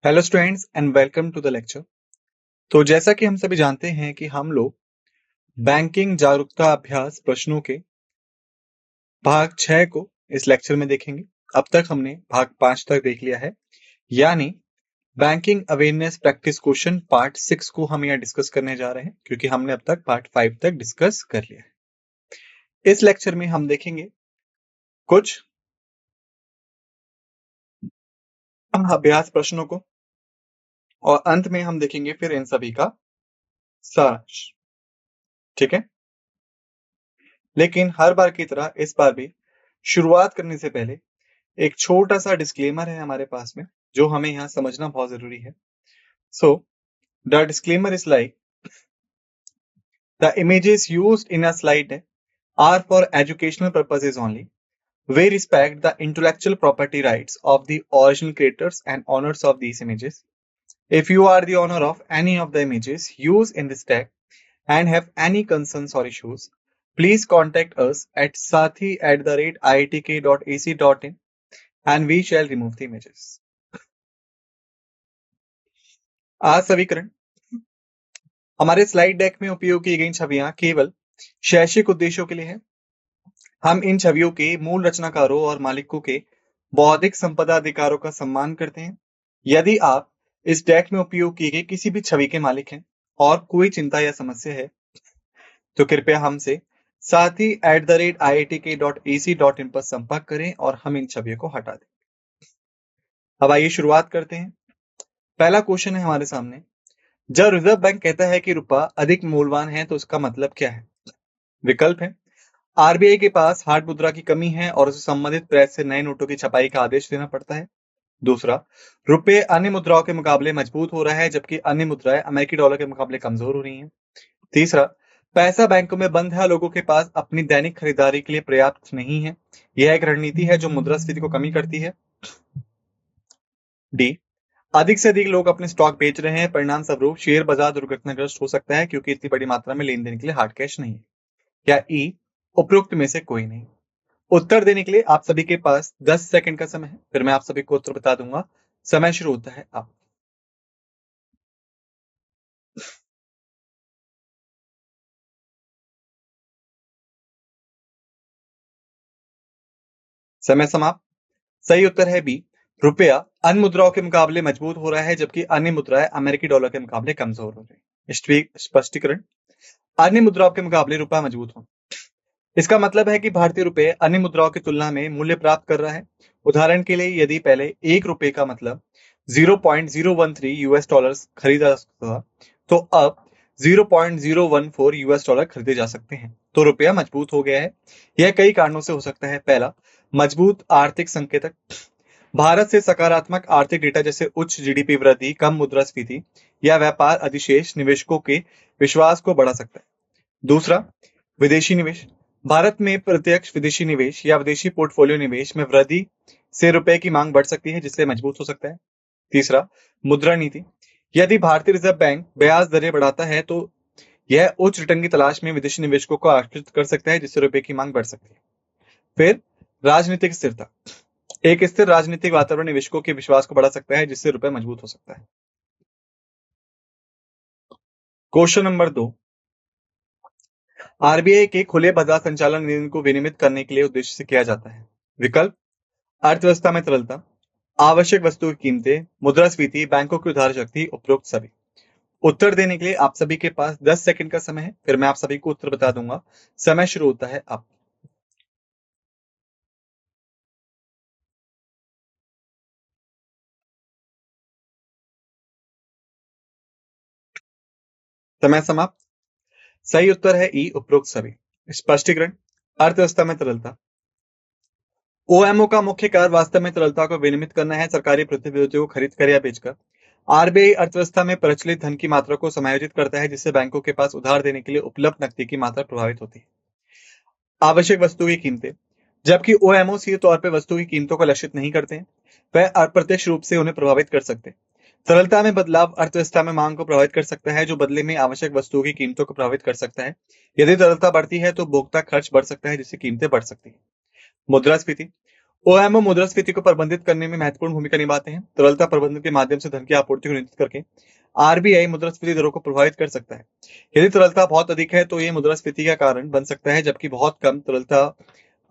Hello students and welcome to the lecture. तो जैसा कि हम सभी जानते हैं कि हम लोग बैंकिंग जागरूकता अभ्यास प्रश्नों के भाग 6 को इस लेक्चर में देखेंगे। अब तक हमने भाग 5 तक देख लिया है, यानी banking awareness practice question part 6 को हम यहाँ डिस्कस करने जा रहे हैं, क्योंकि हमने अब तक पार्ट 5 तक डिस्कस कर लिया है। इस लेक्चर में हम देखेंगे कुछ अभ्यास प्रश्नों को और अंत में हम देखेंगे फिर इन सभी का सारांश। ठीक है, लेकिन हर बार की तरह इस बार भी शुरुआत करने से पहले एक छोटा सा डिस्क्लेमर है हमारे पास में, जो हमें यहाँ समझना बहुत जरूरी है। So the disclaimer is like the images used in a slide deck are for educational purposes only. We respect the intellectual property rights of the original creators and owners of these images. If you are the owner of any of the images used in this deck and have any concerns or issues, please contact us at sathi@iitk.ac.in and we shall remove the images. आज सवीकरण हमारे slide deck में उपयोग की गई छवियां केवल शैक्षिक उद्देश्यों के लिए है। हम इन छवियों के मूल रचनाकारों और मालिकों के बौद्धिक संपदा अधिकारों का सम्मान करते हैं। यदि आप इस डेक में उपयोग की गई किसी भी छवि के मालिक हैं और कोई चिंता या समस्या है तो कृपया हमसे sathi@iitk.ac.in पर संपर्क करें और हम इन छवियों को हटा दें। अब आइए शुरुआत करते हैं। पहला क्वेश्चन है हमारे सामने, जब रिजर्व बैंक कहता है कि रुपया अधिक मूल्यवान है तो उसका मतलब क्या है? विकल्प है, आरबीआई के पास हार्ड मुद्रा की कमी है और उसे संबंधित प्रेस से नए नोटों की छपाई का आदेश देना पड़ता है। दूसरा, रुपये अन्य मुद्राओं के मुकाबले मजबूत हो रहा है जबकि अन्य मुद्राएं अमेरिकी डॉलर के मुकाबले कमजोर हो रही हैं। तीसरा, पैसा बैंकों में बंद है, लोगों के पास अपनी दैनिक खरीदारी के लिए पर्याप्त नहीं है। यह एक रणनीति है जो मुद्रास्फीति को कमी करती है। डी, अधिक से अधिक लोग अपने स्टॉक बेच रहे हैं, परिणाम स्वरूप शेयर बाजार दुर्घटनाग्रस्त हो सकता है क्योंकि इतनी बड़ी मात्रा में लेन देन के लिए हार्ड कैश नहीं है। या ई, उपरोक्त में से कोई नहीं। उत्तर देने के लिए आप सभी के पास 10 सेकंड का समय है, फिर मैं आप सभी को उत्तर बता दूंगा। समय शुरू होता है अब। समय समाप्त। सही उत्तर है बी, रुपया अन्य मुद्राओं के मुकाबले मजबूत हो रहा है जबकि अन्य मुद्राएं अमेरिकी डॉलर के मुकाबले कमजोर हो रही है। स्पष्टीकरण, अन्य मुद्राओं के मुकाबले रुपया मजबूत हो, इसका मतलब है कि भारतीय रुपये अन्य मुद्राओं की तुलना में मूल्य प्राप्त कर रहा है। उदाहरण के लिए यदि पहले एक रुपए का मतलब 0.013 यूएस डॉलर खरीदा जा सकता था तो अब 0.014 यूएस डॉलर खरीदे जा सकते हैं, तो रुपया मजबूत हो गया है। यह कई कारणों से हो सकता है। पहला, मजबूत आर्थिक संकेतक, भारत से सकारात्मक आर्थिक डेटा जैसे उच्च जीडीपी वृद्धि, कम मुद्रास्फीति या व्यापार अधिशेष निवेशकों के विश्वास को बढ़ा सकता है। दूसरा, विदेशी निवेश, भारत में प्रत्यक्ष विदेशी निवेश या विदेशी पोर्टफोलियो निवेश में वृद्धि से रुपए की मांग बढ़ सकती है जिससे मजबूत हो सकता है। तीसरा, मुद्रा नीति, यदि भारतीय रिजर्व बैंक ब्याज दरें बढ़ाता है तो यह उच्च रिटर्न की तलाश में विदेशी निवेशकों को आकर्षित कर सकता है जिससे रुपए की मांग बढ़ सकती है। फिर राजनीतिक स्थिरता, एक स्थिर राजनीतिक वातावरण निवेशकों के विश्वास को बढ़ा सकता है जिससे रुपए मजबूत हो सकता है। क्वेश्चन नंबर 2, आरबीआई के खुले बाजार संचालन नियम को विनियमित करने के लिए उद्देश्य से किया जाता है। विकल्प, अर्थव्यवस्था में तरलता, आवश्यक वस्तुओं की कीमतें, मुद्रास्फीति, बैंकों की उधार शक्ति, उपरोक्त सभी। उत्तर देने के लिए आप सभी के पास 10 सेकंड का समय है, फिर मैं आप सभी को उत्तर बता दूंगा। समय शुरू होता है अब। समय समाप्त। सही उत्तर है ई, उपरोक्त सभी। स्पष्टीकरण, अर्थव्यवस्था में तरलता, ओएमओ का मुख्य कार्य वास्तव में तरलता को विनियमित करना है, सरकारी प्रतिभूतियों को खरीद कर या बेचकर। आरबीआई अर्थव्यवस्था में प्रचलित धन की मात्रा को समायोजित करता है जिससे बैंकों के पास उधार देने के लिए उपलब्ध नकदी की मात्रा प्रभावित होती है। आवश्यक वस्तुओं की कीमतें, जबकि ओएमओ सीधे तौर पर वस्तु की कीमतों को लक्षित नहीं करते हैं, वह अप्रत्यक्ष रूप से उन्हें प्रभावित कर सकते हैं। तरलता में बदलाव अर्थव्यवस्था में मांग को प्रभावित कर सकता है जो बदले में आवश्यक वस्तुओं की कीमतों को प्रभावित कर सकता है। यदि तरलता बढ़ती है तो उपभोक्ता खर्च बढ़ सकता है जिससे कीमतें बढ़ सकती है। मुद्रास्फीति, ओएमओ मुद्रास्फीति को प्रबंधित करने में महत्वपूर्ण भूमिका निभाते हैं। तरलता प्रबंधन के माध्यम से धन की आपूर्ति को नियंत्रित करके आरबीआई मुद्रास्फीति दरों को प्रभावित कर सकता है। यदि तरलता बहुत अधिक है तो ये मुद्रास्फीति का कारण बन सकता है, जबकि बहुत कम तरलता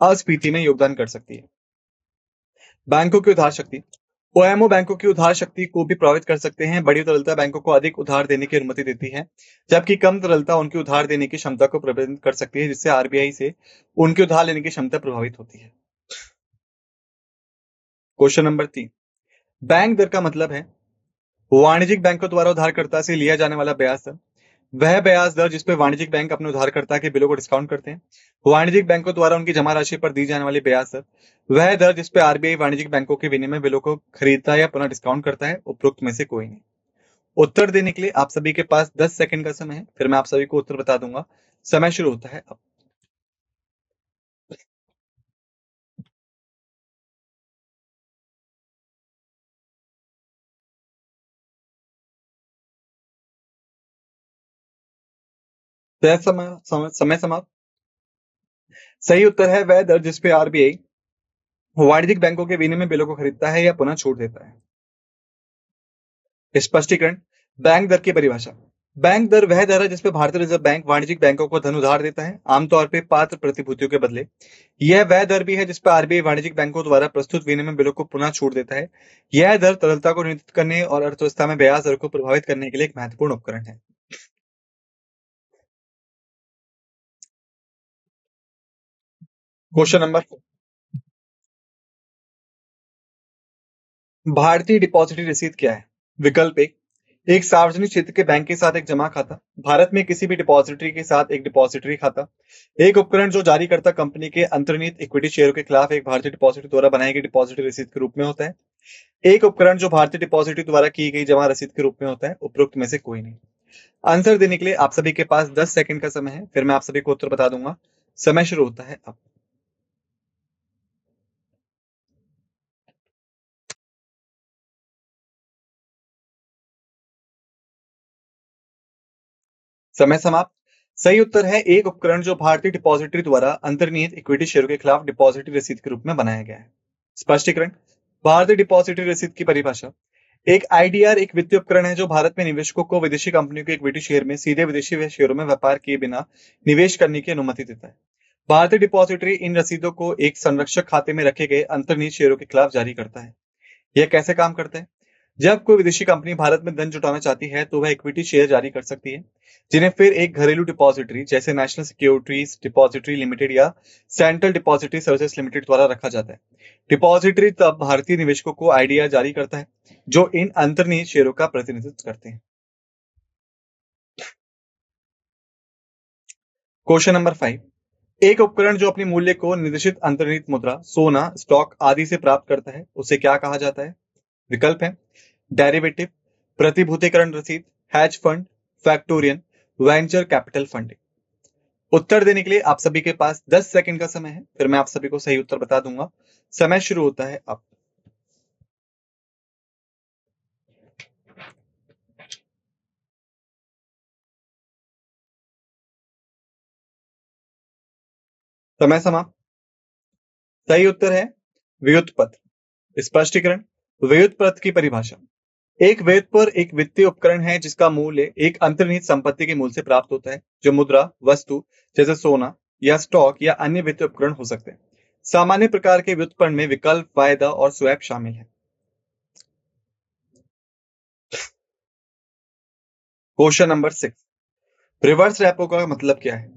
अस्फीति में योगदान कर सकती है। बैंकों की उधार शक्ति। ओएमओ बैंकों की उधार शक्ति को भी प्रभावित कर सकते हैं। बड़ी तरलता बैंकों को अधिक उधार देने की अनुमति देती है, जबकि कम तरलता उनकी उधार देने की क्षमता को प्रभावित कर सकती है, जिससे आरबीआई से उनकी उधार लेने की क्षमता प्रभावित होती है। क्वेश्चन नंबर 3, बैंक दर का मतलब है वाणिज्यिक बैंकों द्वारा उधारकर्ता से लिया जाने वाला ब्याज दर। वह ब्याज दर जिस पे वाणिज्यिक बैंक अपने उधारकर्ता के बिलों को डिस्काउंट करते हैं। वाणिज्यिक बैंकों द्वारा उनकी जमा राशि पर दी जाने वाली ब्याज दर वह दर जिस पे आरबीआई वाणिज्यिक बैंकों के विनिमय बिलों को खरीदता है या पुनः डिस्काउंट करता है। उपरोक्त में से कोई नहीं। उत्तर देने के लिए आप सभी के पास 10 सेकंड का समय है, फिर मैं आप सभी को उत्तर बता दूंगा। समय शुरू होता है अब। समय समाप्त। सही उत्तर है वह दर जिस पे आरबीआई वाणिज्यिक बैंकों के विनिमय बिलों को खरीदता है या पुनः छूट देता है। स्पष्टीकरण। बैंक दर की परिभाषा। बैंक दर वह दर है जिसपे भारतीय रिजर्व बैंक वाणिज्यिक बैंकों को धन उधार देता है, आमतौर पर पात्र प्रतिभूतियों के बदले। यह वह दर भी है जिसपे आरबीआई वाणिज्यिक बैंकों द्वारा प्रस्तुत विनिमय बिलों को पुनः छूट देता है। यह दर तरलता को नियंत्रित करने और अर्थव्यवस्था में ब्याज दर को प्रभावित करने के लिए एक महत्वपूर्ण उपकरण है। क्वेश्चन नंबर 4, भारतीय डिपॉजिटरी रसीद क्या है? विकल्प एक सार्वजनिक क्षेत्र के बैंक के साथ एक जमा खाता। भारत में किसी भी डिपॉजिटरी के साथ एक डिपॉजिटरी खाता। एक उपकरण जो जारीकर्ता कंपनी के अंतर्निहित इक्विटी शेयरों के खिलाफ एक भारतीय डिपॉजिटरी द्वारा बनाई गई डिपॉजिटरी रसीद के रूप में होता है। एक उपकरण जो भारतीय डिपॉजिटरी द्वारा की गई जमा रसीद के रूप में होता है। उपरोक्त में से कोई नहीं। आंसर देने के लिए आप सभी के पास 10 सेकंड का समय है, फिर मैं आप सभी को उत्तर बता दूंगा। समय शुरू होता है अब। समय समाप्त। सही उत्तर है एक उपकरण जो भारतीय डिपॉजिटरी द्वारा अंतर्निहित इक्विटी शेयरों के खिलाफ डिपॉजिटरी रसीद के रूप में बनाया गया है। स्पष्टीकरण। भारतीय डिपॉजिटरी रसीद की परिभाषा। एक आईडीआर एक वित्तीय उपकरण है जो भारत में निवेशकों को विदेशी कंपनियों के इक्विटी शेयर में सीधे विदेशी शेयरों में व्यापार किए बिना निवेश करने की अनुमति देता है। भारतीय डिपॉजिटरी इन रसीदों को एक संरक्षक खाते में रखे गए अंतर्निहित शेयरों के खिलाफ जारी करता है। यह कैसे काम करता है? जब कोई विदेशी कंपनी भारत में धन जुटाना चाहती है तो वह इक्विटी शेयर जारी कर सकती है, जिन्हें फिर एक घरेलू डिपॉजिटरी जैसे नेशनल सिक्योरिटीज डिपॉजिटरी लिमिटेड या सेंट्रल डिपॉजिटरी सर्विसेज लिमिटेड द्वारा रखा जाता है। डिपॉजिटरी तब भारतीय निवेशकों को आईडीआर जारी करता है जो इन अंतर्निहित शेयरों का प्रतिनिधित्व करते हैं। क्वेश्चन नंबर 5, एक उपकरण जो अपनी मूल्य को निर्देशित अंतर्निहित मुद्रा, सोना, स्टॉक आदि से प्राप्त करता है, उसे क्या कहा जाता है? विकल्प है डेरिवेटिव, प्रतिभूतिकरण रसीद, hedge fund, factoring, venture capital funding. उत्तर देने के लिए आप सभी के पास 10 सेकंड का समय है, फिर मैं आप सभी को सही उत्तर बता दूंगा। समय शुरू होता है अब। समय समाप्त। सही उत्तर है व्युत्पन्न। स्पष्टीकरण। व्युत्पन्न की परिभाषा। एक व्युत्पन्न एक वित्तीय उपकरण है जिसका मूल्य एक अंतर्निहित संपत्ति के मूल्य से प्राप्त होता है, जो मुद्रा, वस्तु जैसे सोना या स्टॉक या अन्य वित्तीय उपकरण हो सकते हैं। सामान्य प्रकार के व्युत्पन्न में विकल्प, वायदा और स्वैप शामिल है। क्वेश्चन नंबर 6, रिवर्स रेपो का मतलब क्या है?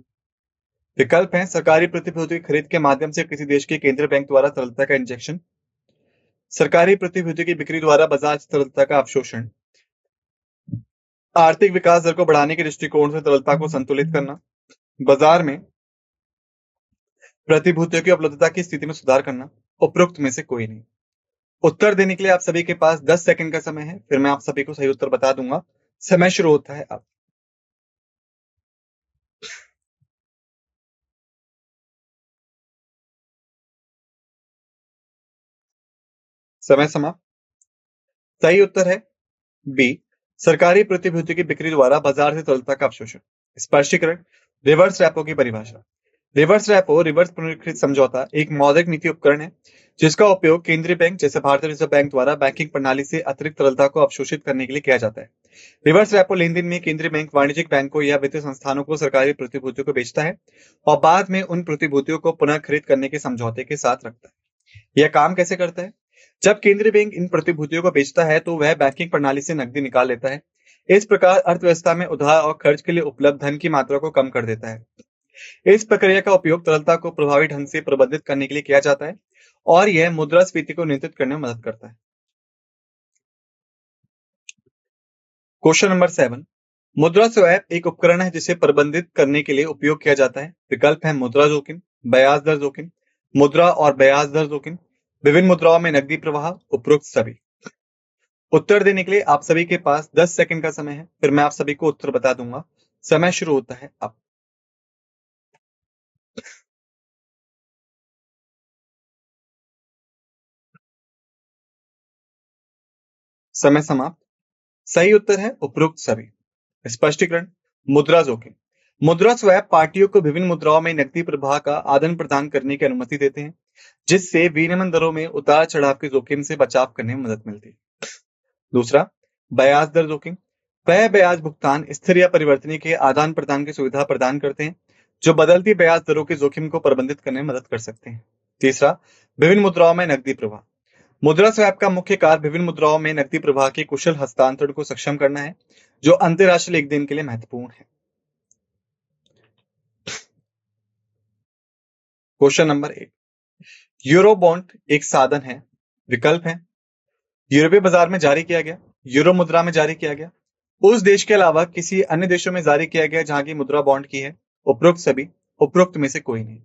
विकल्प है सरकारी प्रतिभूति खरीद के माध्यम से किसी देश के केंद्रीय बैंक द्वारा तरलता का इंजेक्शन, सरकारी प्रतिभूति की बिक्री द्वारा बाजार से तरलता का अवशोषण, आर्थिक विकास दर को बढ़ाने के दृष्टिकोण से तरलता को संतुलित करना, बाजार में प्रतिभूतियों की उपलब्धता की स्थिति में सुधार करना। उपरोक्त में से कोई नहीं। उत्तर देने के लिए आप सभी के पास 10 सेकंड का समय है, फिर मैं आप सभी को सही उत्तर बता दूंगा। समय शुरू होता है अब। समय समाप्त। सही उत्तर है बी, सरकारी प्रतिभूति की बिक्री द्वारा बाजार से तरलता का अवशोषण। स्पष्टीकरण। रिवर्स रेपो की परिभाषा। रिवर्स रेपो रिवर्स पुनरीकृत समझौता एक मौद्रिक नीति उपकरण है जिसका उपयोग केंद्रीय बैंक जैसे भारतीय रिजर्व बैंक द्वारा बैंकिंग प्रणाली से अतिरिक्त तरलता को अवशोषित करने के लिए किया जाता है। रिवर्स रेपो लेनदेन में केंद्रीय बैंक वाणिज्यिक बैंकों या वित्तीय संस्थानों को सरकारी प्रतिभूतियों को बेचता है और बाद में उन प्रतिभूतियों को पुनः खरीद करने के समझौते के साथ रखता है। यह काम कैसे करता है? जब केंद्रीय बैंक इन प्रतिभूतियों को बेचता है तो वह बैंकिंग प्रणाली से नकदी निकाल लेता है। इस प्रकार अर्थव्यवस्था में उधार और खर्च के लिए उपलब्ध धन की मात्रा को कम कर देता है। इस प्रक्रिया का उपयोग तरलता को प्रभावी ढंग से प्रबंधित करने के लिए किया जाता है और यह मुद्रास्फीति को नियंत्रित करने में मदद करता है। क्वेश्चन नंबर 7, मुद्रा स्वैप एक उपकरण है जिसे प्रबंधित करने के लिए उपयोग किया जाता है। विकल्प है मुद्रा जोखिम, ब्याज दर जोखिम, मुद्रा और ब्याज दर जोखिम, विभिन्न मुद्राओं में नकदी प्रवाह, उपरोक्त सभी। उत्तर देने के लिए आप सभी के पास 10 सेकंड का समय है, फिर मैं आप सभी को उत्तर बता दूंगा। समय शुरू होता है अब। समय समाप्त। सही उत्तर है उपरोक्त सभी। स्पष्टीकरण, मुद्रा जोखिम। मुद्रा स्वैप पार्टियों को विभिन्न मुद्राओं में नकदी प्रवाह का आदान प्रदान करने की अनुमति देते हैं जिससे विनिमय दरों में उतार चढ़ाव के जोखिम से बचाव करने में मदद मिलती है। दूसरा, ब्याज दर जोखिम। वह ब्याज भुगतान स्थिर या परिवर्तनीय के आदान प्रदान की सुविधा प्रदान करते हैं जो बदलती ब्याज दरों के जोखिम को प्रबंधित करने में मदद कर सकते हैं। तीसरा, विभिन्न मुद्राओं में नकदी प्रवाह। मुद्रा स्वैप का मुख्य कार्य विभिन्न मुद्राओं में नकदी प्रवाह के कुशल हस्तांतरण को सक्षम करना है जो अंतरराष्ट्रीय लेन देन के लिए महत्वपूर्ण है। क्वेश्चन नंबर 8, यूरो बॉन्ड एक साधन है। विकल्प है यूरोपीय बाजार में जारी किया गया, यूरो मुद्रा में जारी किया गया, उस देश के अलावा किसी अन्य देशों में जारी किया गया जहां की मुद्रा बॉन्ड की है, उपरोक्त सभी, उपरोक्त में से कोई नहीं।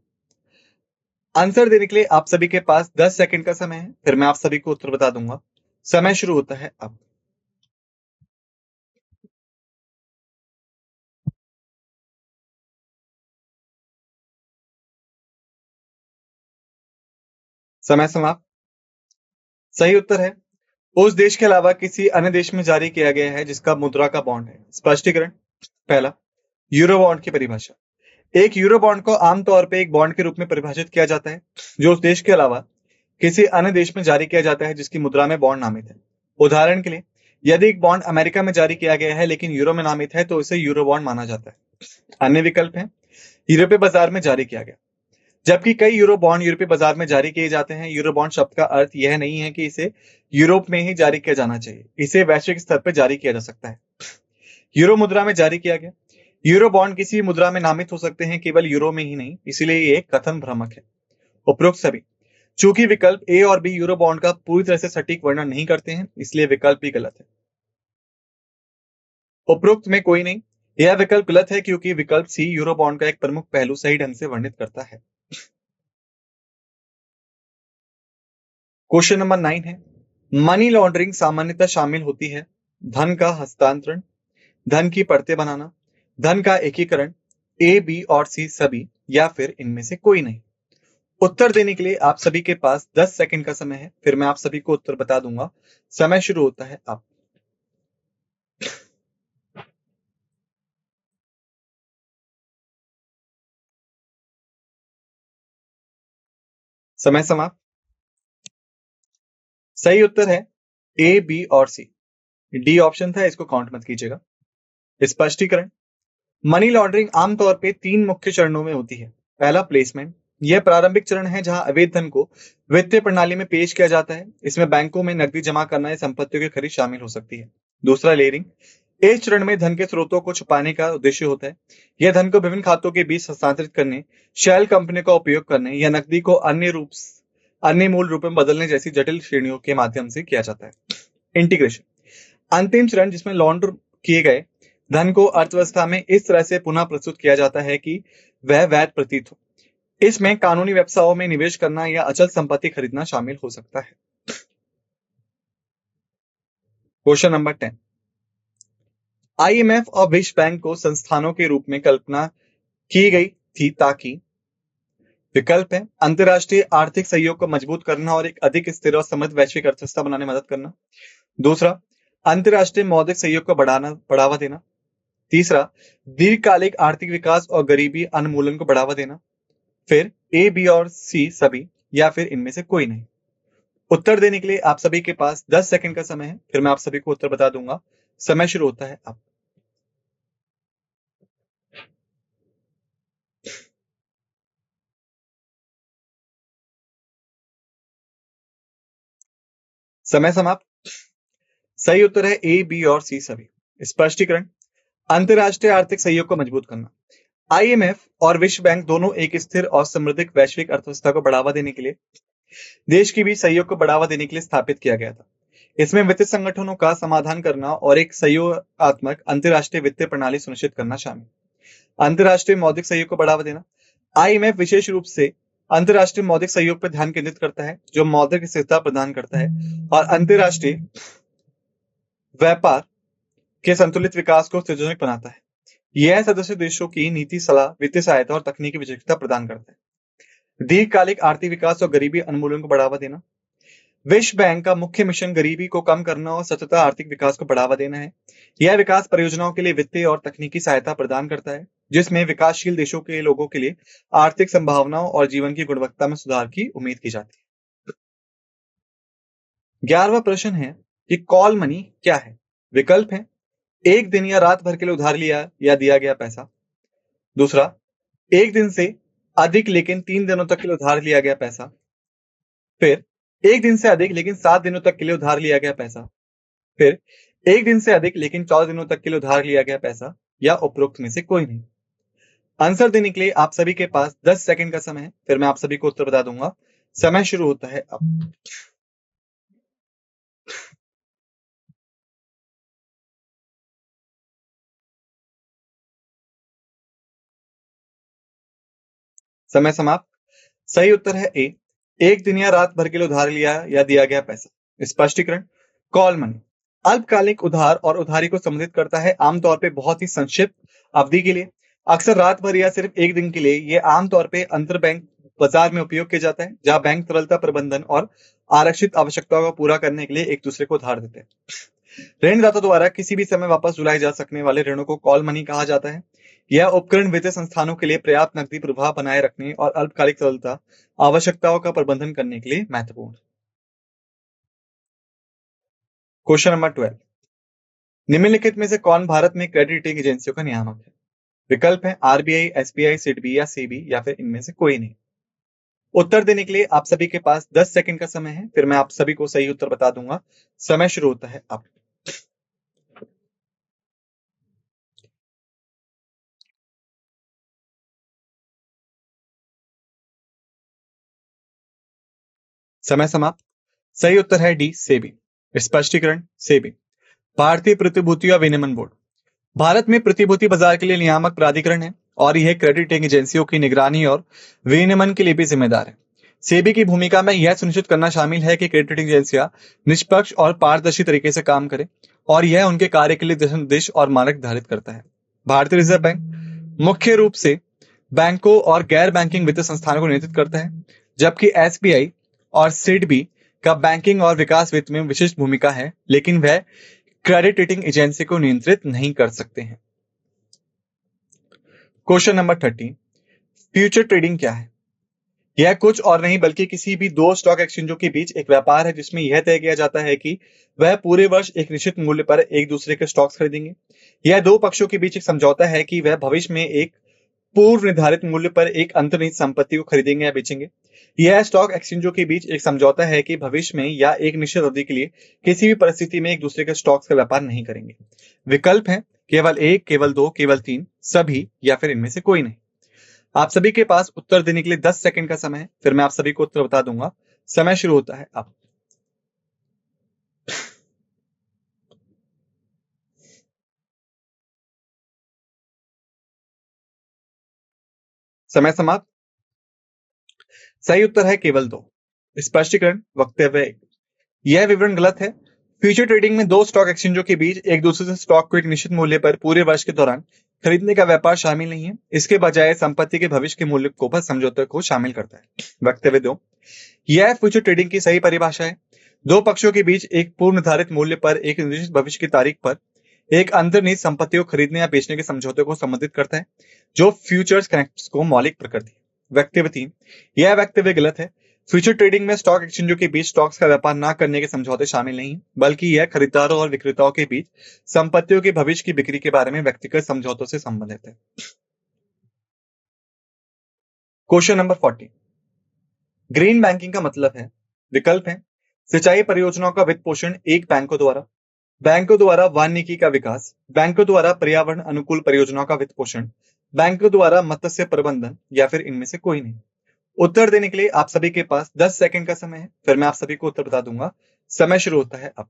आंसर देने के लिए आप सभी के पास 10 सेकंड का समय है, फिर मैं आप सभी को उत्तर बता दूंगा। समय शुरू होता है अब। समय समाप्त। सही उत्तर है उस देश के अलावा किसी अन्य देश में जारी किया गया है जिसका मुद्रा का बॉन्ड है। स्पष्टीकरण, पहला, यूरो बॉन्ड की परिभाषा। एक यूरो बॉन्ड को आमतौर पर एक बॉन्ड के रूप में परिभाषित किया जाता है जो उस देश के अलावा किसी अन्य देश में जारी किया जाता है जिसकी मुद्रा में बॉन्ड नामित है। उदाहरण के लिए, यदि एक बॉन्ड अमेरिका में जारी किया गया है लेकिन यूरो में नामित है तो इसे यूरो बॉन्ड माना जाता है। अन्य विकल्प है यूरोपीय बाजार में जारी किया गया। जबकि कई यूरो बॉन्ड यूरोपीय बाजार में जारी किए जाते हैं, यूरो बॉन्ड शब्द का अर्थ यह नहीं है कि इसे यूरोप में ही जारी किया जाना चाहिए, इसे वैश्विक स्तर पर जारी किया जा सकता है। यूरो मुद्रा में जारी किया गया। यूरो बॉन्ड किसी मुद्रा में नामित हो सकते हैं, केवल यूरो में ही नहीं, इसलिए ये एक कथन भ्रामक है। उपरोक्त सभी। चूंकि विकल्प ए और बी यूरो बॉन्ड का पूरी तरह से सटीक वर्णन नहीं करते हैं, इसलिए विकल्प भी गलत है। उपरोक्त में कोई नहीं, यह विकल्प गलत है क्योंकि विकल्प सी यूरो बॉन्ड का एक प्रमुख पहलू सही ढंग से वर्णित करता है। क्वेश्चन नंबर 9 है, मनी लॉन्ड्रिंग सामान्यतः शामिल होती है धन का हस्तांतरण, धन की परतें बनाना, धन का एकीकरण, ए, बी और सी सभी, या फिर इनमें से कोई नहीं। उत्तर देने के लिए आप सभी के पास 10 सेकंड का समय है, फिर मैं आप सभी को उत्तर बता दूंगा। समय शुरू होता है अब। समय समाप्त। सही उत्तर है ए, बी और सी। डी ऑप्शन था, इसको काउंट मत कीजिएगा। स्पष्टीकरण, मनी लॉन्ड्रिंग आमतौर पे 3 मुख्य चरणों में होती है। पहला, प्लेसमेंट। यह प्रारंभिक चरण है जहां अवैध धन को वित्तीय प्रणाली में पेश किया जाता है। इसमें बैंकों में नकदी जमा करना या संपत्तियों की खरीद शामिल हो सकती है। दूसरा, लेयरिंग। इस चरण में धन के स्रोतों को छुपाने का उद्देश्य होता है। यह धन को विभिन्न खातों के बीच हस्तांतरित करने, शेल कंपनियों का उपयोग करने या नकदी को अन्य मूल रूप में बदलने जैसी जटिल श्रेणियों के माध्यम से किया जाता है। इंटीग्रेशन, अंतिम चरण जिसमें लॉन्ड्र किए गए धन को अर्थव्यवस्था में इस तरह से पुनः प्रस्तुत किया जाता है कि वह वैध प्रतीत हो। इसमें कानूनी व्यवसायों में निवेश करना या अचल संपत्ति खरीदना शामिल हो सकता है। क्वेश्चन नंबर 10, आईएमएफ और विश्व बैंक को संस्थानों के रूप में कल्पना की गई थी ताकि विकल्प है अंतरराष्ट्रीय आर्थिक सहयोग को मजबूत करना और एक अधिक स्थिर और समृद्ध वैश्विक अर्थव्यवस्था बनाने में मदद करना। दूसरा, अंतरराष्ट्रीय मौद्रिक सहयोग को बढ़ावा देना। तीसरा, दीर्घकालिक आर्थिक विकास और गरीबी उन्मूलन को बढ़ावा देना। फिर ए, बी और सी सभी, या फिर इनमें से कोई नहीं। उत्तर देने के लिए आप सभी के पास 10 सेकंड का समय है, फिर मैं आप सभी को उत्तर बता दूंगा। समय शुरू होता है अब। समय समाप्त। सही उत्तर है ए, बी और सी सभी। स्पष्टीकरण। अंतरराष्ट्रीय आर्थिक सहयोग को मजबूत करना। आईएमएफ और विश्व बैंक दोनों एक स्थिर और समृद्ध वैश्विक अर्थव्यवस्था को बढ़ावा देने के लिए देश के बीच सहयोग को बढ़ावा देने के लिए स्थापित किया गया था। इसमें वित्तीय संगठनों का समाधान करना और एक सहयोगात्मक अंतरराष्ट्रीय वित्तीय प्रणाली सुनिश्चित करना शामिल। अंतरराष्ट्रीय मौद्रिक सहयोग को बढ़ावा देना। आईएमएफ विशेष रूप से अंतरराष्ट्रीय मौद्रिक सहयोग पर ध्यान केंद्रित करता है, जो मौद्रिक स्थिरता प्रदान करता है और अंतरराष्ट्रीय व्यापार के संतुलित विकास को सुनिश्चित बनाता है। यह सदस्य देशों की नीति सलाह, वित्तीय सहायता और तकनीकी विशेषता प्रदान करता है। दीर्घकालिक आर्थिक विकास और गरीबी उन्मूलन को बढ़ावा देना। विश्व बैंक का मुख्य मिशन गरीबी को कम करना और सतत आर्थिक विकास को बढ़ावा देना है। यह विकास परियोजनाओं के लिए वित्तीय और तकनीकी सहायता प्रदान करता है, जिसमें विकासशील देशों के लोगों के लिए आर्थिक संभावनाओं और जीवन की गुणवत्ता में सुधार की उम्मीद की जाती है। 11वां प्रश्न है कि कॉल मनी क्या है। विकल्प है एक दिन या रात भर के लिए उधार लिया या दिया गया पैसा। दूसरा, एक दिन से अधिक लेकिन 3 दिनों तक के लिए उधार लिया गया पैसा। फिर एक दिन से अधिक लेकिन 7 दिनों तक के लिए उधार लिया गया पैसा। फिर एक दिन से अधिक लेकिन 14 दिनों तक के लिए उधार लिया गया पैसा, या उपरोक्त में से कोई नहीं। आंसर देने के लिए आप सभी के पास 10 सेकंड का समय है, फिर मैं आप सभी को उत्तर बता दूंगा। समय शुरू होता है अब। समय समाप्त। सही उत्तर है ए, एक दिन या रात भर के लिए उधार लिया या दिया गया पैसा। स्पष्टीकरण। कॉल मनी अल्पकालिक उधार और उधारी को संबंधित करता है, आमतौर पर बहुत ही संक्षिप्त अवधि के लिए, अक्सर रात भर या सिर्फ एक दिन के लिए। यह आमतौर पर अंतर बैंक बाजार में उपयोग किया जाता है, जहां बैंक तरलता प्रबंधन और आरक्षित आवश्यकताओं को पूरा करने के लिए एक दूसरे को उधार देते हैं। ऋणदाता द्वारा किसी भी समय वापस दिलाए जा सकने वाले ऋणों को कॉल मनी कहा जाता है। यह उपकरण वित्तीय संस्थानों के लिए पर्याप्त नकदी प्रवाह बनाए रखने और अल्पकालिक तरलता आवश्यकताओं का प्रबंधन करने के लिए महत्वपूर्ण है। Question number 12। निम्नलिखित में से कौन भारत में क्रेडिट रेटिंग एजेंसियों का नियामक है। विकल्प है आरबीआई, एसबीआई, सिडबी या सेबी, या फिर इनमें से कोई नहीं। उत्तर देने के लिए आप सभी के पास 10 सेकंड का समय है, फिर मैं आप सभी को सही उत्तर बता दूंगा। समय शुरू होता है अब। समय समाप्त। सही उत्तर है डी, सेबी। स्पष्टीकरण। सेबी भारतीय प्रतिभूतियों विनियमन बोर्ड भारत में प्रतिभूति बाजार के लिए नियामक प्राधिकरण है, और यह क्रेडिट रेटिंग एजेंसियों की निगरानी और विनियमन के लिए भी जिम्मेदार है। सेबी की भूमिका में यह सुनिश्चित करना शामिल है कि क्रेडिट रेटिंग एजेंसियां निष्पक्ष और पारदर्शी तरीके से काम करें, और यह उनके कार्य के लिए दिशा निर्देश और मानक निर्धारित करता है। भारतीय रिजर्व बैंक मुख्य रूप से बैंकों और गैर बैंकिंग वित्तीय संस्थानों को नियंत्रित करता है, जबकि एसबीआई और सिडबी का बैंकिंग और विकास वित्त में विशिष्ट भूमिका है, लेकिन वह क्रेडिट रेटिंग एजेंसी को नियंत्रित नहीं कर सकते हैं। Question number 13। फ्यूचर ट्रेडिंग क्या है। यह कुछ और नहीं बल्कि किसी भी दो स्टॉक एक्सचेंजों के बीच एक व्यापार है, जिसमें यह तय किया जाता है कि वह पूरे वर्ष एक निश्चित मूल्य पर एक दूसरे के स्टॉक्स खरीदेंगे। यह दो पक्षों के बीच एक समझौता है कि वह भविष्य में एक पूर्व निर्धारित मूल्य पर एक अंतर्निहित संपत्ति को खरीदेंगे या बेचेंगे। यह स्टॉक एक्सचेंजों के बीच एक समझौता है कि भविष्य में या एक निश्चित अवधि के लिए किसी भी परिस्थिति में एक दूसरे के स्टॉक्स का व्यापार नहीं करेंगे। विकल्प है केवल एक, केवल दो, केवल तीन, सभी, या फिर इनमें से कोई नहीं। आप सभी के पास उत्तर देने के लिए 10 सेकंड का समय है, फिर मैं आप सभी को उत्तर बता दूंगा। समय शुरू होता है अब। समय समाप्त। सही उत्तर है केवल दो। स्पष्टीकरण। वक्तव्य एक। यह विवरण गलत है। फ्यूचर ट्रेडिंग में दो स्टॉक एक्सचेंजों के बीच एक दूसरे से स्टॉक को एक निश्चित मूल्य पर पूरे वर्ष के दौरान खरीदने का व्यापार शामिल नहीं है। इसके बजाय संपत्ति के भविष्य के मूल्य को पर समझौते को शामिल करता है। वक्तव्य दो। यह फ्यूचर ट्रेडिंग की सही परिभाषा है। दो पक्षों के बीच एक पूर्व निर्धारित मूल्य पर एक निश्चित भविष्य की तारीख पर एक अंतर्निहित संपत्ति को खरीदने या बेचने के समझौते को संबंधित करता है, जो फ्यूचर्स कनेक्ट्स को मौलिक प्रकृति है। वक्तव्य 3, यह वक्तव्य गलत है। फ्यूचर ट्रेडिंग में स्टॉक एक्सचेंजों के बीच स्टॉक्स का व्यापार न करने के समझौते शामिल नहीं, बल्कि यह खरीदारों और विक्रेताओं के बीच संपत्तियों के भविष्य की बिक्री के बारे में व्यक्तिगत समझौतों से संबंधित है। क्वेश्चन नंबर 40, ग्रीन बैंकिंग का मतलब है, विकल्प है सिंचाई परियोजनाओं का वित्त पोषण एक बैंकों द्वारा वानिकी का विकास, बैंकों द्वारा पर्यावरण अनुकूल परियोजनाओं का वित्त पोषण, बैंकों द्वारा मत्स्य प्रबंधन, या फिर इनमें से कोई नहीं। उत्तर देने के लिए आप सभी के पास 10 सेकंड का समय है, फिर मैं आप सभी को उत्तर बता दूंगा। समय शुरू होता है अब।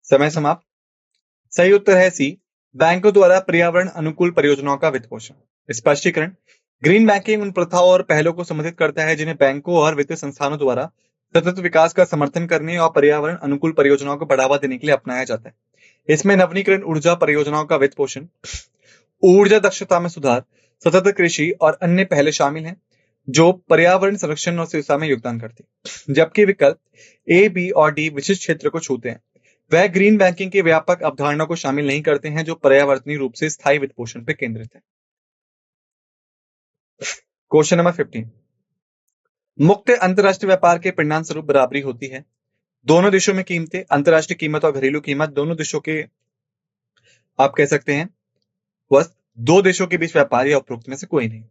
समय समाप्त। सही उत्तर है सी, बैंकों द्वारा पर्यावरण अनुकूल परियोजनाओं का वित्त पोषण। स्पष्टीकरण, ग्रीन बैंकिंग उन प्रथाओं और पहलों को संबोधित करता है जिन्हें बैंकों और वित्तीय संस्थानों द्वारा सतत विकास का समर्थन करने और पर्यावरण अनुकूल परियोजनाओं को बढ़ावा देने के लिए अपनाया जाता है। इसमें नवीनीकरण ऊर्जा परियोजनाओं का वित्त पोषण, ऊर्जा दक्षता में सुधार, सतत कृषि और अन्य पहले शामिल हैं जो पर्यावरण संरक्षण और सुरक्षा में योगदान करते हैं। जबकि विकल्प ए, बी और डी विशिष्ट क्षेत्र को छूते हैं, वह ग्रीन बैंकिंग के व्यापक अवधारणा को शामिल नहीं करते हैं जो पर्यावरणीय रूप से स्थायी वित्त पोषण पर केंद्रित है। क्वेश्चन नंबर 15, मुक्त अंतरराष्ट्रीय व्यापार के परिणाम स्वरूप बराबरी होती है। दोनों देशों में कीमतें, अंतरराष्ट्रीय कीमत और घरेलू कीमत दोनों देशों के, आप कह सकते हैं, बस दो देशों के बीच व्यापार या उपरोक्त में से कोई नहीं।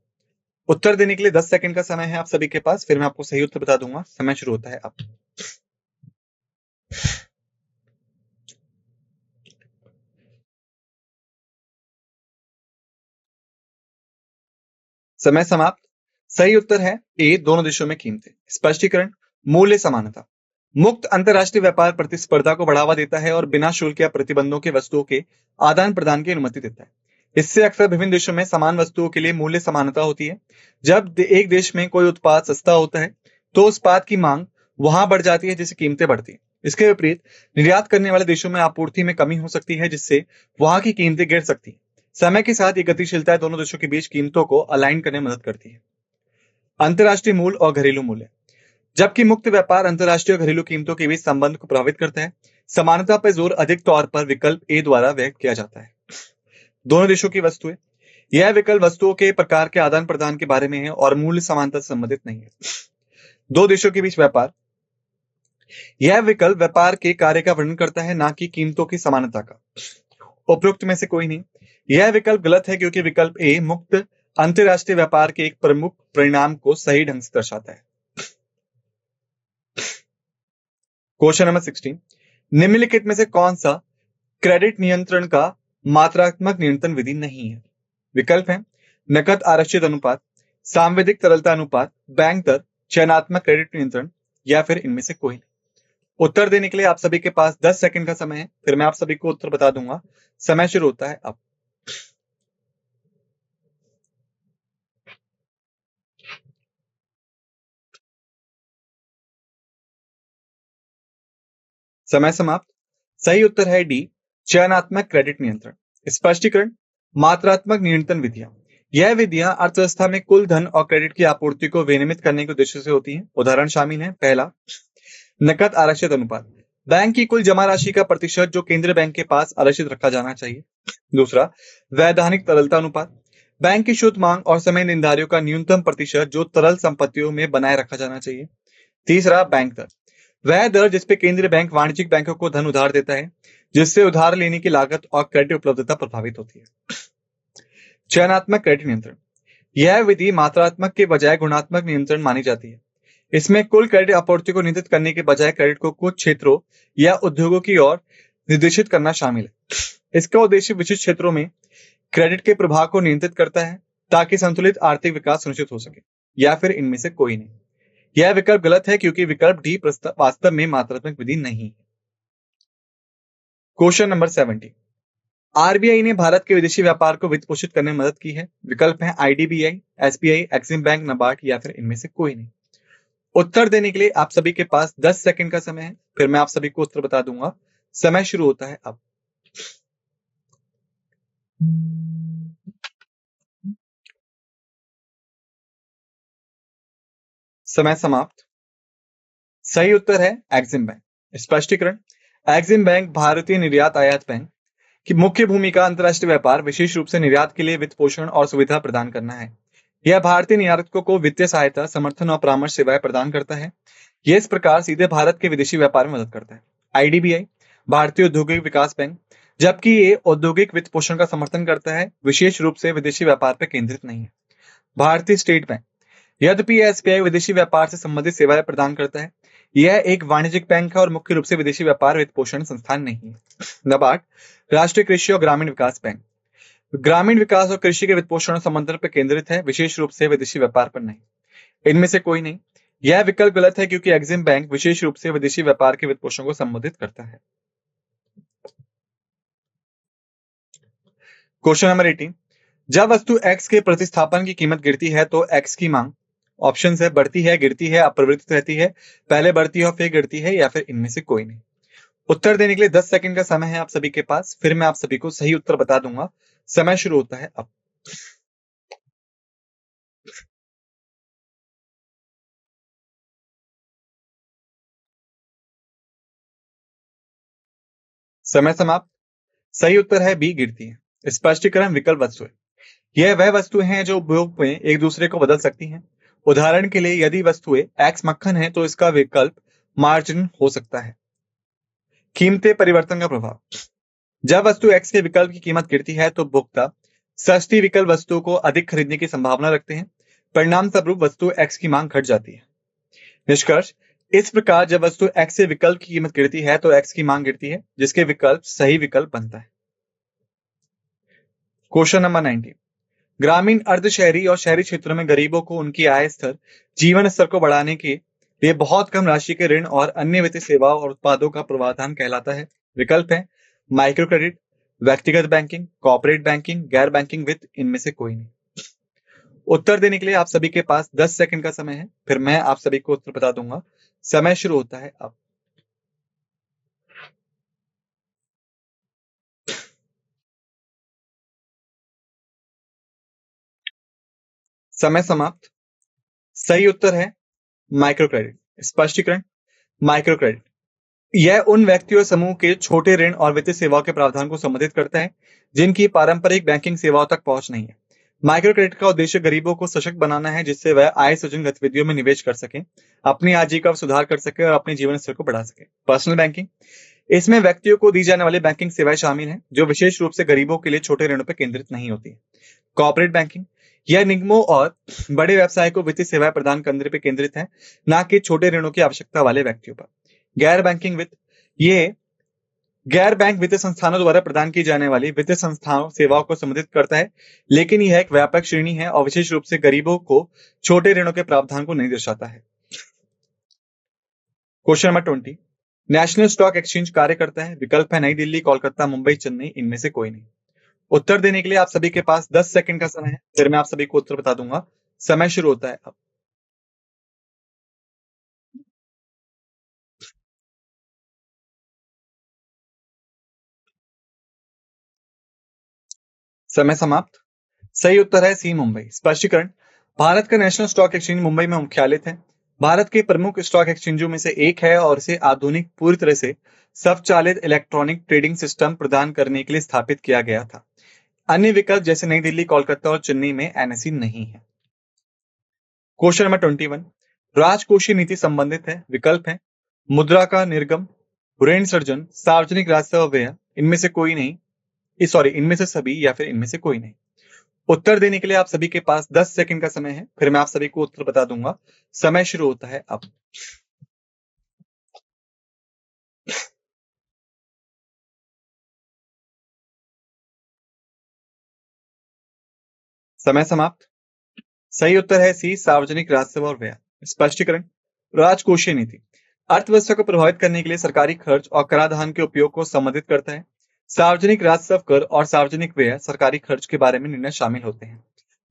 उत्तर देने के लिए 10 सेकंड का समय है आप सभी के पास, फिर मैं आपको सही उत्तर बता दूंगा। समय शुरू होता है अब। समय समाप्त। सही उत्तर है ए, दोनों देशों में कीमतें। स्पष्टीकरण, मूल्य समानता, मुक्त अंतरराष्ट्रीय व्यापार प्रतिस्पर्धा को बढ़ावा देता है और बिना शुल्क या प्रतिबंधों के वस्तुओं के आदान प्रदान की अनुमति देता है। इससे अक्सर विभिन्न देशों में समान वस्तुओं के लिए मूल्य समानता होती है। जब एक देश में कोई उत्पाद सस्ता होता है तो उस उत्पाद की मांग वहां बढ़ जाती है जिससे कीमतें बढ़ती है। इसके विपरीत निर्यात करने वाले देशों में आपूर्ति में कमी हो सकती है जिससे वहां की कीमतें गिर सकती है। समय के साथ ये गतिशीलता दोनों देशों के बीच कीमतों को अलाइन करने में मदद करती है। अंतरराष्ट्रीय मूल्य और घरेलू मूल्य, जबकि मुक्त व्यापार अंतरराष्ट्रीय और घरेलू कीमतों के बीच संबंध को प्रभावित करता है, समानता पर जोर अधिक तौर पर विकल्प ए द्वारा व्यक्त किया जाता है। दोनों देशों की वस्तुएं, यह विकल्प वस्तुओं के प्रकार के आदान प्रदान के बारे में है और मूल्य समानता से संबंधित नहीं है। दो देशों के बीच व्यापार, यह विकल्प व्यापार के कार्य का वर्णन करता है, ना कि कीमतों की समानता का। उपरोक्त में से कोई नहीं। यह विकल्प गलत है क्योंकि विकल्प ए मुक्त अंतरराष्ट्रीय व्यापार के एक प्रमुख परिणाम को सही ढंग से दर्शाता है। क्वेश्चन नंबर 16, निम्नलिखित में से कौन सा क्रेडिट नियंत्रण का मात्रात्मक नियंत्रण विधि नहीं है? विकल्प है नकद आरक्षित अनुपात, सांविधिक तरलता अनुपात, बैंक दर, चयनात्मक क्रेडिट नियंत्रण, या फिर इनमें से कोई नहीं। उत्तर देने के लिए आप सभी के पास 10 सेकंड का समय है, फिर मैं आप सभी को उत्तर बता दूंगा। समय शुरू होता है अब। समय समाप्त। सही उत्तर है डी, चयनात्मक क्रेडिट नियंत्रण। स्पष्टीकरण, मात्रात्मक नियंत्रण विधियां, यह विधियां अर्थव्यवस्था में कुल धन और क्रेडिट की आपूर्ति को विनियमित करने के उद्देश्य से होती हैं। उदाहरण शामिल हैं, पहला नकद आरक्षित अनुपात, बैंक की कुल जमा राशि का प्रतिशत जो केंद्रीय बैंक के पास आरक्षित रखा जाना चाहिए। दूसरा वैधानिक तरलता अनुपात, बैंक की शुद्ध मांग और समय देनदारियों का न्यूनतम प्रतिशत जो तरल संपत्तियों में बनाए रखा जाना चाहिए। तीसरा बैंक दर, वह दर जिसपे केंद्रीय बैंक वाणिज्यिक बैंकों को धन उधार देता है जिससे उधार लेने की लागत और क्रेडिट उपलब्धता प्रभावित होती है। चयनात्मक क्रेडिट नियंत्रण, यह विधि मात्रात्मक के बजाय गुणात्मक नियंत्रण मानी जाती है। इसमें कुल क्रेडिट आपूर्ति को नियंत्रित करने के बजाय क्रेडिट को कुछ क्षेत्रों या उद्योगों की ओर निर्देशित करना शामिल है। इसका उद्देश्य विशिष्ट क्षेत्रों में क्रेडिट के प्रभाव को नियंत्रित करता है ताकि संतुलित आर्थिक विकास सुनिश्चित हो सके, या फिर इनमें से कोई नहीं। यह विकल्प गलत है क्योंकि विकल्प डी वास्तव में मात्रात्मक विधि नहीं है। क्वेश्चन नंबर 70, आरबीआई ने भारत के विदेशी व्यापार को वित्त पोषित करने में मदद की है। विकल्प है IDBI, SBI, Exim bank, NABARD, या फिर इनमें से कोई नहीं। उत्तर देने के लिए आप सभी के पास 10 सेकंड का समय है, फिर मैं आप सभी को उत्तर बता दूंगा। समय शुरू होता है अब। समय समाप्त। सही उत्तर है एक्सिम बैंक। स्पष्टीकरण। एक्सिम बैंक भारतीय निर्यात आयात बैंक की मुख्य भूमिका अंतर्राष्ट्रीय व्यापार, विशेष रूप से निर्यात के लिए वित्त पोषण और सुविधा प्रदान करना है। यह भारतीय निर्यातकों को वित्तीय सहायता, समर्थन और परामर्श सेवाएं प्रदान करता है। यह इस प्रकार सीधे भारत के विदेशी व्यापार में मदद करता है। आईडीबीआई भारतीय औद्योगिक विकास बैंक, जबकि ये औद्योगिक वित्त पोषण का समर्थन करता है, विशेष रूप से विदेशी व्यापार पर केंद्रित नहीं है। भारतीय स्टेट बैंक, यद्यपि एसबीआई विदेशी व्यापार से संबंधित सेवाएं प्रदान करता है, यह एक वाणिज्यिक बैंक है और मुख्य रूप से विदेशी व्यापार वित्त पोषण संस्थान नहीं है। नाबार्ड राष्ट्रीय कृषि और ग्रामीण विकास बैंक, ग्रामीण विकास और कृषि के वित्त पोषण और समर्थन पर केंद्रित है, विशेष रूप से विदेशी व्यापार पर नहीं। इनमें से कोई नहीं। यह विकल्प गलत है क्योंकि एक्सिम बैंक विशेष रूप से विदेशी व्यापार के वित्त पोषण को संबोधित करता है। क्वेश्चन नंबर 18, जब वस्तु एक्स के प्रतिस्थापन की कीमत गिरती है तो एक्स की मांग, ऑप्शन है बढ़ती है, गिरती है, अपरिवर्तित रहती है, पहले बढ़ती है और फिर गिरती है, या फिर इनमें से कोई नहीं। उत्तर देने के लिए 10 सेकंड का समय है आप सभी के पास, फिर मैं आप सभी को सही उत्तर बता दूंगा। समय शुरू होता है अब। समय समाप्त। सही उत्तर है बी, गिरती है। स्पष्टीकरण, विकल्प वस्तुएं, यह वह वस्तुएं हैं जो उपयोग में एक दूसरे को बदल सकती हैं। उदाहरण के लिए यदि वस्तुएं एक्स मक्खन है तो इसका विकल्प मार्जिन हो सकता है। कीमतें परिवर्तन का प्रभाव, जब वस्तु एक्स के विकल्प की कीमत गिरती है तो उपभोक्ता सस्ती विकल्प वस्तु को अधिक खरीदने की संभावना रखते हैं। परिणाम स्वरूप वस्तु एक्स की मांग घट जाती है। निष्कर्ष, इस प्रकार जब वस्तु एक्स से विकल्प की कीमत गिरती है तो एक्स की मांग गिरती है, जिसके विकल्प सही विकल्प बनता है। क्वेश्चन नंबर 19, ग्रामीण, अर्ध शहरी और शहरी क्षेत्रों में गरीबों को उनकी आय स्तर, जीवन स्तर को बढ़ाने के लिए बहुत कम राशि के ऋण और अन्य वित्तीय सेवाओं और उत्पादों का प्रावधान कहलाता है। विकल्प है माइक्रो क्रेडिट, व्यक्तिगत बैंकिंग, कॉर्पोरेट बैंकिंग, गैर बैंकिंग वित्त, इनमें से कोई नहीं। उत्तर देने के लिए आप सभी के पास 10 सेकंड का समय है, फिर मैं आप सभी को उत्तर बता दूंगा। समय शुरू होता है अब। समय समाप्त। सही उत्तर है माइक्रो क्रेडिट। स्पष्टीकरण, माइक्रो क्रेडिट यह उन व्यक्तियों समूह के छोटे ऋण और वित्तीय सेवाओं के प्रावधान को संबोधित करता है जिनकी पारंपरिक बैंकिंग सेवाओं तक पहुंच नहीं है। माइक्रो क्रेडिट का उद्देश्य गरीबों को सशक्त बनाना है, जिससे वह आय सृजन गतिविधियों में निवेश कर सके, अपनी आजीविका में सुधार कर सके और अपने जीवन स्तर को बढ़ा सके। पर्सनल बैंकिंग, इसमें व्यक्तियों को दी जाने वाली बैंकिंग सेवाएं शामिल हैं जो विशेष रूप से गरीबों के लिए छोटे ऋणों पर केंद्रित नहीं होती। कॉर्पोरेट बैंकिंग, यह निगमों और बड़े व्यवसाय को वित्तीय सेवाएं प्रदान करने पर केंद्रित है, न कि छोटे ऋणों की आवश्यकता वाले व्यक्तियों पर। गैर बैंकिंग वित्त, ये गैर बैंक वित्तीय संस्थानों द्वारा प्रदान की जाने वाली वित्तीय संस्थाओं सेवाओं को संबोधित करता है, लेकिन यह एक व्यापक श्रेणी है और विशेष रूप से गरीबों को छोटे ऋणों के प्रावधान को नहीं दर्शाता है। Question number 20, national stock exchange कार्य करता है। विकल्प है नई दिल्ली, कोलकाता, मुंबई, चेन्नई, इनमें से कोई नहीं। उत्तर देने के लिए आप सभी के पास 10 सेकंड का समय है, फिर मैं आप सभी को उत्तर बता दूंगा। समय शुरू होता है अब। समय समाप्त। सही उत्तर है सी, मुंबई। स्पष्टीकरण, भारत का नेशनल स्टॉक एक्सचेंज मुंबई में मुख्यालय है। भारत के प्रमुख स्टॉक एक्सचेंजों में से एक है और इसे आधुनिक, पूरी तरह से स्वचालित इलेक्ट्रॉनिक ट्रेडिंग सिस्टम प्रदान करने के लिए स्थापित किया गया था। अन्य विकल्प जैसे नई दिल्ली, कोलकाता और चेन्नई में एनएसई नहीं है। क्वेश्चन नंबर 21, राजकोषीय नीति संबंधित है। विकल्प है मुद्रा का निर्गम, ऋण सर्जन, सार्वजनिक राजस्व व्यय, इनमें से कोई नहीं, सॉरी, इनमें से सभी, या फिर इनमें से कोई नहीं। उत्तर देने के लिए आप सभी के पास 10 सेकंड का समय है, फिर मैं आप सभी को उत्तर बता दूंगा। समय शुरू होता है अब। समय समाप्त। सही उत्तर है सी, सार्वजनिक राजस्व और व्यय। स्पष्टीकरण, राजकोषीय नीति अर्थव्यवस्था को प्रभावित करने के लिए सरकारी खर्च और कराधान के उपयोग को संबंधित करता है। सार्वजनिक राजस्व, कर और सार्वजनिक व्यय सरकारी खर्च के बारे में निर्णय शामिल होते हैं।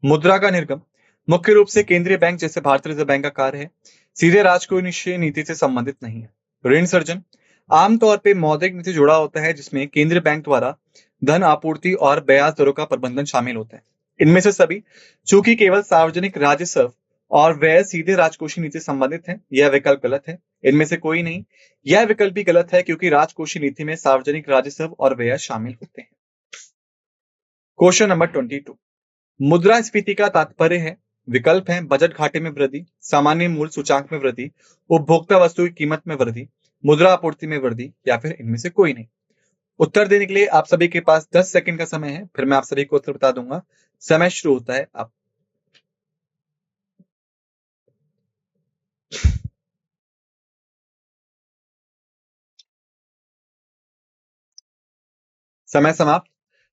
मुद्रा का निर्गम मुख्य रूप से केंद्रीय बैंक जैसे भारतीय रिजर्व बैंक का कार्य है, सीधे राजकोषीय नीति से संबंधित नहीं है। ऋण सर्जन आमतौर पर मौद्रिक नीति जुड़ा होता है, जिसमें केंद्रीय बैंक द्वारा धन आपूर्ति और ब्याज दरों का प्रबंधन शामिल होता है। इनमें से सभी, चूंकि केवल सार्वजनिक राजस्व और व्यय सीधे राजकोषीय नीति से संबंधित है, यह विकल्प गलत है। इनमें से कोई नहीं। यह विकल्प भी गलत है क्योंकि राजकोषीय नीति में सार्वजनिक राजस्व और व्यय शामिल होते हैं। क्वेश्चन नंबर 22, मुद्रास्फीति का तात्पर्य है। विकल्प है बजट घाटे में वृद्धि, सामान्य मूल्य सूचांक में वृद्धि, उपभोक्ता वस्तु की कीमत में वृद्धि, मुद्रा आपूर्ति में वृद्धि या फिर इनमें से कोई नहीं। उत्तर देने के लिए आप सभी के पास 10 सेकंड का समय है, फिर मैं आप सभी को उत्तर बता दूंगा। समय शुरू होता है अब। समय समाप्त।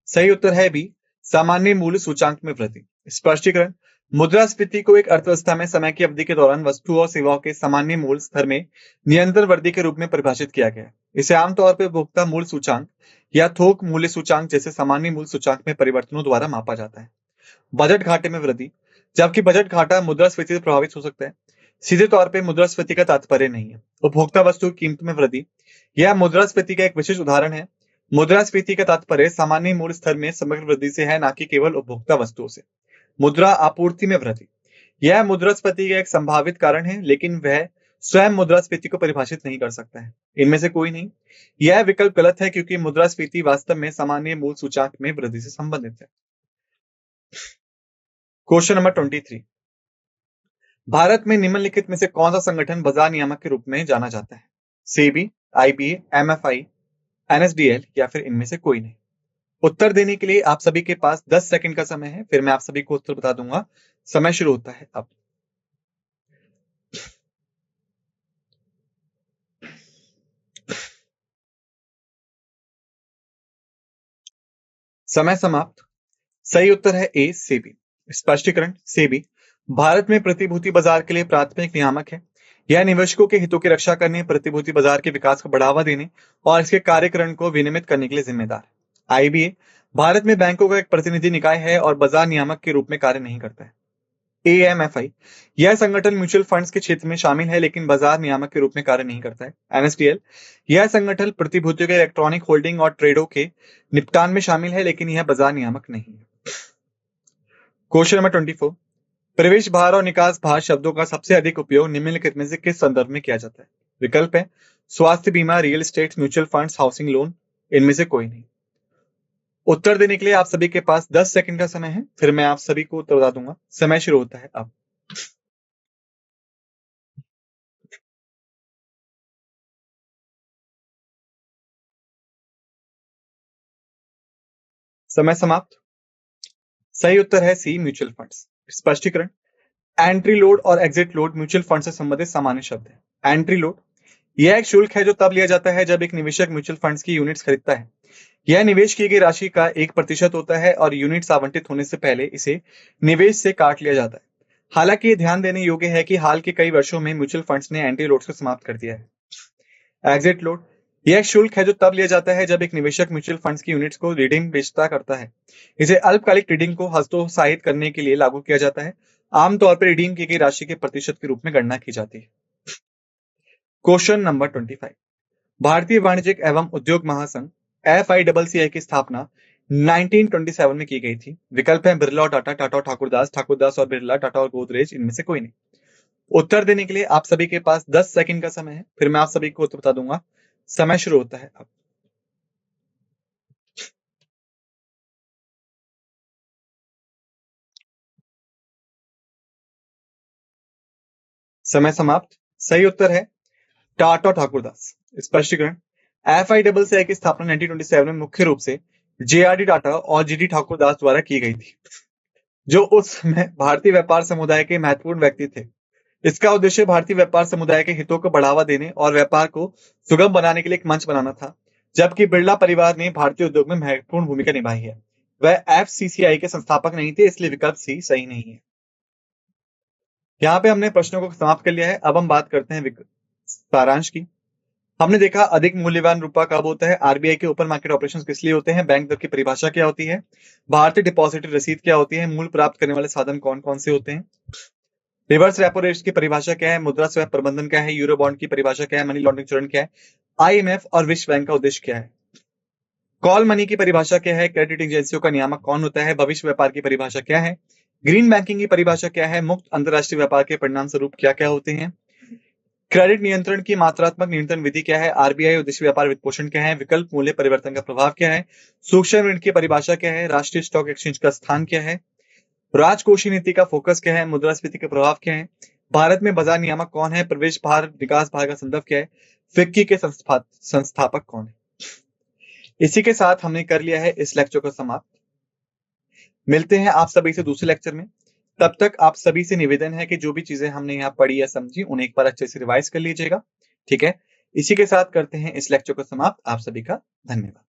सही उत्तर है बी, सामान्य मूल्य सूचांक में वृद्धि। स्पष्टीकरण, मुद्रास्फीति को एक अर्थव्यवस्था में समय की अवधि के दौरान वस्तु और सेवाओं के सामान्य मूल्य स्तर में निरंतर वृद्धि के रूप में परिभाषित किया गया है। इसे आमतौर पर उपभोक्ता मूल्य सूचांक या थोक मूल्य सूचांक जैसे सामान्य मूल्य सूचांक में परिवर्तनों द्वारा मापा जाता है। बजट घाटे में वृद्धि, जबकि बजट घाटा मुद्रास्फीति से प्रभावित हो सकता है, सीधे तौर पर मुद्रास्फीति का तात्पर्य नहीं है। उपभोक्ता वस्तु की कीमत में वृद्धि, यह मुद्रास्फीति का एक विशिष्ट उदाहरण है। मुद्रास्फीति का तात्पर्य सामान्य मूल्य स्तर में समग्र वृद्धि से है, न कि केवल उपभोक्ता वस्तुओं से। मुद्रा आपूर्ति में वृद्धि, यह मुद्रास्फीति का एक संभावित कारण है, लेकिन वह स्वयं मुद्रास्फीति को परिभाषित नहीं कर सकता है। इनमें से कोई नहीं। यह विकल्प गलत है क्योंकि मुद्रास्फीति वास्तव में सामान्य मूल्य सूचांक में वृद्धि से संबंधित है। क्वेश्चन नंबर 23, भारत में निम्नलिखित में से कौन सा संगठन बाजार नियामक के रूप में जाना जाता है? सेबी, आईबीए, एमएफआई, एनएसडीएल या फिर इनमें से कोई नहीं। उत्तर देने के लिए आप सभी के पास 10 सेकंड का समय है, फिर मैं आप सभी को उत्तर बता दूंगा। समय शुरू होता है अब। समय समाप्त। सही उत्तर है ए, सेबी। स्पष्टीकरण, सेबी भारत में प्रतिभूति बाजार के लिए प्राथमिक नियामक है। यह निवेशकों के हितों की रक्षा करने, प्रतिभूति बाजार के विकास को बढ़ावा देने और इसके कार्यकरण को विनियमित करने के लिए जिम्मेदार है। आईबीए भारत में बैंकों का एक प्रतिनिधि निकाय है और बाजार नियामक के रूप में कार्य नहीं करता है। एएमएफआई यह संगठन म्यूचुअल फंड्स के क्षेत्र में शामिल है लेकिन बाजार नियामक के रूप में कार्य नहीं करता है। एनएसडीएल यह संगठन प्रतिभूतियों के इलेक्ट्रॉनिक होल्डिंग और ट्रेडों के निपटान में शामिल है लेकिन यह बाजार नियामक नहीं है। क्वेश्चन नंबर 24, प्रवेश भार और निकास भार शब्दों का सबसे अधिक उपयोग निम्नलिखित में से किस संदर्भ में किया जाता है? विकल्प है स्वास्थ्य बीमा, real estate, mutual funds, housing loan, इनमें से कोई नहीं। उत्तर देने के लिए आप सभी के पास 10 सेकंड का समय है, फिर मैं आप सभी को उत्तर बता दूंगा। समय शुरू होता है अब। समय समाप्त। सही उत्तर है सी, म्यूचुअल फंड्स। स्पष्टीकरण, एंट्री लोड और एग्जिट लोड म्यूचुअल फंड से संबंधित सामान्य शब्द है। एंट्री लोड यह एक शुल्क है जो तब लिया जाता है जब एक निवेशक म्यूचुअल फंड्स की यूनिट्स खरीदता है। यह निवेश की गई राशि का 1% होता है और यूनिट्स आवंटित होने से पहले इसे निवेश से काट लिया जाता है। हालांकि ये ध्यान देने योग्य है कि हाल के कई वर्षों में म्यूचुअल फंड्स ने एंट्री लोड को समाप्त कर दिया है। एग्जिट लोड यह एक शुल्क है जो तब लिया जाता है जब एक निवेशक म्यूचुअल फंड्स की यूनिट्स को रिडीम बेचता करता है। इसे अल्पकालिक ट्रेडिंग को हतोत्साहित करने के लिए लागू किया जाता है। आमतौर पर रिडीम की गई राशि के प्रतिशत के रूप में गणना की जाती है। क्वेश्चन नंबर 25, भारतीय वाणिज्यिक एवं उद्योग महासंघ FICCI की स्थापना 1927 में की गई थी। विकल्प है बिरला और टाटा, टाटा और ठाकुरदास, ठाकुरदास और बिरला, टाटा और गोदरेज, इनमें से कोई नहीं। उत्तर देने के लिए आप सभी के पास 10 सेकंड का समय है, फिर मैं आप सभी को उत्तर बता दूंगा। समय शुरू होता है अब। समय समाप्त। सही उत्तर है टाटा ठाकुरदास। स्पष्टीकरण, FICCI की स्थापना 1927 में मुख्य रूप से JRD टाटा और GD ठाकुरदास द्वारा की गई थी, जो उस समय भारतीय व्यापार समुदाय के महत्वपूर्ण व्यक्ति थे। इसका उद्देश्य भारतीय व्यापार समुदाय के हितों को बढ़ावा देने और व्यापार को सुगम बनाने के लिए एक मंच बनाना था। जबकि बिरला परिवार ने भारतीय उद्योग में महत्वपूर्ण भूमिका निभाई है, वह FCCI के संस्थापक नहीं थे, इसलिए विकल्प सी सही नहीं है। यहाँ पे हमने प्रश्नों को समाप्त कर लिया है। अब हम बात करते हैं सारांश की। हमने देखा अधिक मूल्यवान रुपया कब होता है, आरबीआई के ओपन मार्केट ऑपरेशंस किस लिए होते हैं, बैंक दर की परिभाषा क्या होती है, भारतीय डिपॉजिटरी रसीद क्या होती है, मूल्य प्राप्त करने वाले साधन कौन कौन से होते हैं, रिवर्स रेपो रेट की परिभाषा क्या है, मुद्रा स्वैप प्रबंधन क्या है, यूरो बॉन्ड की परिभाषा क्या है, मनी लॉन्ड्रिंग चरण क्या है, IMF और विश्व बैंक का उद्देश्य क्या है, कॉल मनी की परिभाषा क्या है, क्रेडिट एजेंसियों का नियामक कौन होता है, भविष्य व्यापार की परिभाषा क्या है, ग्रीन बैंकिंग की परिभाषा क्या है, मुक्त अंतरराष्ट्रीय व्यापार के परिणाम स्वरूप क्या क्या होते हैं, क्रेडिट नियंत्रण की मात्रात्मक नियंत्रण विधि क्या है? आरबीआई उद्देश्य व्यापार वित्तपोषण क्या है? विकल्प मूल्य परिवर्तन का प्रभाव क्या है? सूक्ष्म ऋण की परिभाषा क्या है? राष्ट्रीय स्टॉक एक्सचेंज का स्थान क्या है? राजकोषीय नीति का फोकस क्या है? मुद्रास्फीति के प्रभाव क्या है? भारत में बाजार नियामक कौन है? प्रवेश भार विकास भार का संदर्भ क्या है? फिक्की के संस्थापक कौन है? इसी के साथ हमने कर लिया है इस लेक्चर को समाप्त। मिलते हैं आप सभी से दूसरे लेक्चर में। तब तक आप सभी से निवेदन है कि जो भी चीजें हमने यहाँ पढ़ी या समझी उन्हें एक बार अच्छे से रिवाइज कर लीजिएगा। ठीक है, इसी के साथ करते हैं इस लेक्चर को समाप्त। आप सभी का धन्यवाद।